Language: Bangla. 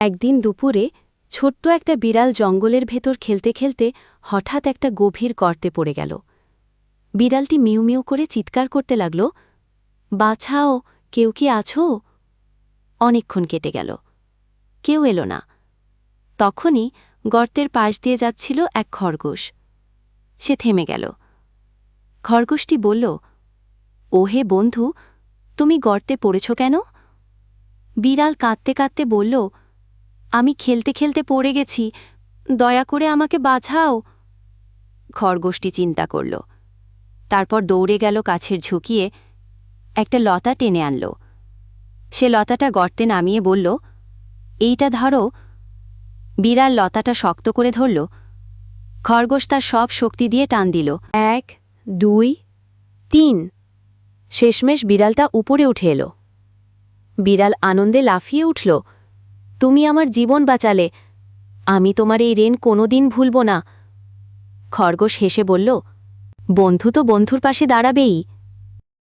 একদিন দুপুরে ছোট্ট একটা বিড়াল জঙ্গলের ভেতর খেলতে খেলতে হঠাৎ একটা গভীর গর্তে পড়ে গেল। বিড়ালটি মিউ মিউ করে চিৎকার করতে লাগল, বাছাও, কেউ কি আছো? অনেকক্ষণ কেটে গেল, কেউ এলো না। তখনই গর্তের পাশ দিয়ে যাচ্ছিল এক খরগোশ। সে থেমে গেল। খরগোশটি বলল, ওহে বন্ধু, তুমি গর্তে পড়েছ কেন? বিড়াল কাঁদতে কাঁদতে বলল, আমি খেলতে খেলতে পড়ে গেছি, দয়া করে আমাকে বাঁচাও। খরগোশটি চিন্তা করল, তারপর দৌড়ে গেল কাছের ঝুঁকিয়ে একটা লতা টেনে আনল। সে লতাটা গর্তে নামিয়ে বলল, এইটা ধরো। বিড়াল লতাটা শক্ত করে ধরল। খরগোশ তার সব শক্তি দিয়ে টান দিল, 1, 2, 3। শেষমেশ বিড়ালটা উপরে উঠে এলো। বিড়াল আনন্দে লাফিয়ে উঠল, তুমি আমার জীবন বাঁচালে, আমি তোমার এই ঋণ কোনোদিন ভুলব না। খরগোশ হেসে বলল, বন্ধু তো বন্ধুর পাশে দাঁড়াবেই।